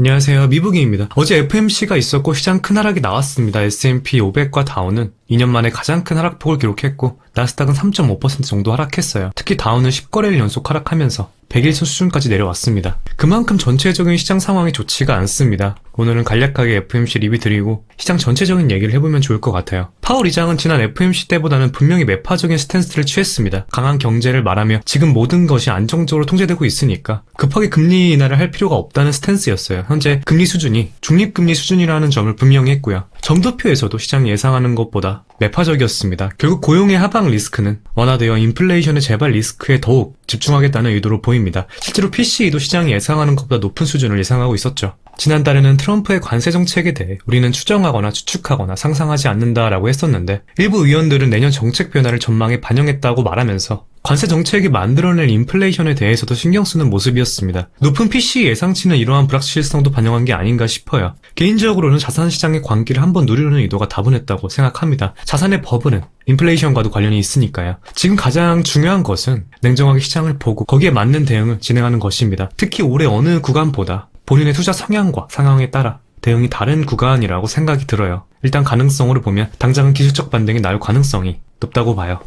안녕하세요. 미북이입니다. 어제 FMC가 있었고 시장 큰 하락이 나왔습니다. S&P 500과 다우는 2년 만에 가장 큰 하락폭을 기록했고 나스닥은 3.5% 정도 하락했어요. 특히 다우는 10거래일 연속 하락하면서 100일선 수준까지 내려왔습니다. 그만큼 전체적인 시장 상황이 좋지가 않습니다. 오늘은 간략하게 FMC 리뷰 드리고 시장 전체적인 얘기를 해보면 좋을 것 같아요. 파월 의장은 지난 FMC 때보다는 분명히 매파적인 스탠스를 취했습니다. 강한 경제를 말하며 지금 모든 것이 안정적으로 통제되고 있으니까 급하게 금리 인하를 할 필요가 없다는 스탠스였어요. 현재 금리 수준이 중립금리 수준이라는 점을 분명히 했고요. 점도표에서도 시장이 예상하는 것보다 매파적이었습니다. 결국 고용의 하방 리스크는 완화되어 인플레이션의 재발 리스크에 더욱 집중하겠다는 의도로 보입니다. 실제로 PCE도 시장이 예상하는 것보다 높은 수준을 예상하고 있었죠. 지난달에는 트럼프의 관세 정책에 대해 우리는 추정하거나 추측하거나 상상하지 않는다라고 했었는데 일부 의원들은 내년 정책 변화를 전망에 반영했다고 말하면서 관세 정책이 만들어낼 인플레이션에 대해서도 신경 쓰는 모습이었습니다. 높은 PCE 예상치는 이러한 불확실성도 반영한 게 아닌가 싶어요. 개인적으로는 자산시장의 광기를 한번 누리려는 의도가 다분했다고 생각합니다. 자산의 버블은 인플레이션과도 관련이 있으니까요. 지금 가장 중요한 것은 냉정하게 시장을 보고 거기에 맞는 대응을 진행하는 것입니다. 특히 올해 어느 구간보다 본인의 투자 성향과 상황에 따라 대응이 다른 구간이라고 생각이 들어요. 일단 가능성으로 보면 당장은 기술적 반등이 나올 가능성이 높다고 봐요.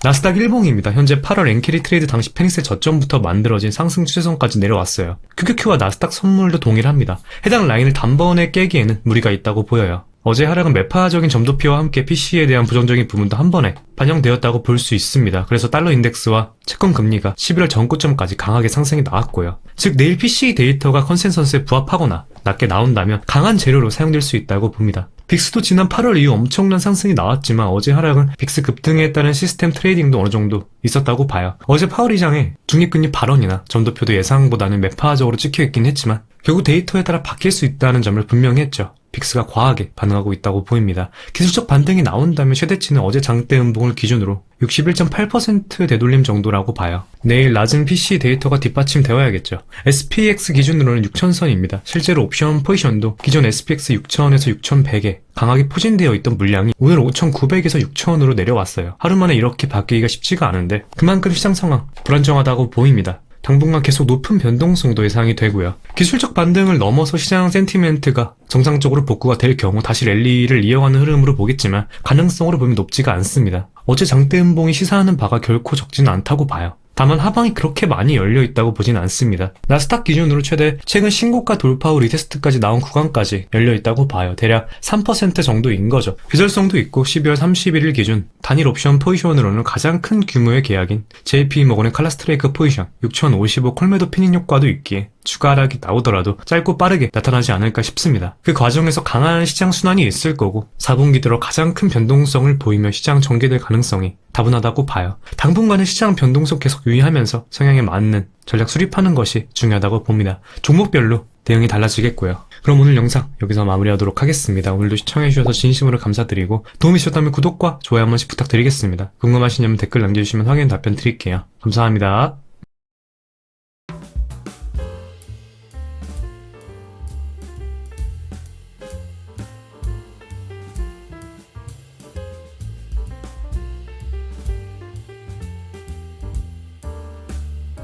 나스닥 일봉입니다. 현재 8월 엔캐리 트레이드 당시 페닉스의 저점부터 만들어진 상승 추세선까지 내려왔어요. QQQ와 나스닥 선물도 동일합니다. 해당 라인을 단번에 깨기에는 무리가 있다고 보여요. 어제 하락은 매파적인 점도표와 함께 PC에 대한 부정적인 부분도 한 번에 반영되었다고 볼 수 있습니다. 그래서 달러 인덱스와 채권 금리가 11월 전고점까지 강하게 상승이 나왔고요. 즉 내일 PCE 데이터가 컨센서스에 부합하거나 낮게 나온다면 강한 재료로 사용될 수 있다고 봅니다. 빅스도 지난 8월 이후 엄청난 상승이 나왔지만 어제 하락은 빅스 급등에 따른 시스템 트레이딩도 어느 정도 있었다고 봐요. 어제 파월 의장의 중립금리 발언이나 점도표도 예상보다는 매파적으로 찍혀있긴 했지만 결국 데이터에 따라 바뀔 수 있다는 점을 분명히 했죠. 빅스가 과하게 반응하고 있다고 보입니다. 기술적 반등이 나온다면 최대치는 어제 장대 음봉을 기준으로 61.8% 되돌림 정도라고 봐요. 내일 낮은 PC 데이터가 뒷받침되어야겠죠. SPX 기준으로는 6000선입니다. 실제로 옵션 포지션도 기존 SPX 6000에서 6100에 강하게 포진되어 있던 물량이 오늘 5900에서 6000으로 내려왔어요. 하루 만에 이렇게 바뀌기가 쉽지가 않은데 그만큼 시장 상황 불안정하다고 보입니다. 당분간 계속 높은 변동성도 예상이 되고요. 기술적 반등을 넘어서 시장 센티멘트가 정상적으로 복구가 될 경우 다시 랠리를 이어가는 흐름으로 보겠지만 가능성으로 보면 높지가 않습니다. 어제 장대 음봉이 시사하는 바가 결코 적지는 않다고 봐요. 다만 하방이 그렇게 많이 열려있다고 보진 않습니다. 나스닥 기준으로 최근 신고가 돌파 후 리테스트까지 나온 구간까지 열려있다고 봐요. 대략 3% 정도인 거죠. 계절성도 있고 12월 31일 기준 단일 옵션 포지션으로는 가장 큰 규모의 계약인 JP모건의 칼라스트레이크 포지션 6055 콜매도 피닝 효과도 있기에 추가 하락이 나오더라도 짧고 빠르게 나타나지 않을까 싶습니다. 그 과정에서 강한 시장 순환이 있을 거고 4분기 들어 가장 큰 변동성을 보이며 시장 전개될 가능성이 다분하다고 봐요. 당분간은 시장 변동성 계속 유의하면서 성향에 맞는 전략 수립하는 것이 중요하다고 봅니다. 종목별로 대응이 달라지겠고요. 그럼 오늘 영상 여기서 마무리하도록 하겠습니다. 오늘도 시청해주셔서 진심으로 감사드리고 도움이 되셨다면 구독과 좋아요 한 번씩 부탁드리겠습니다. 궁금하신 점 댓글 남겨주시면 확인 답변 드릴게요. 감사합니다.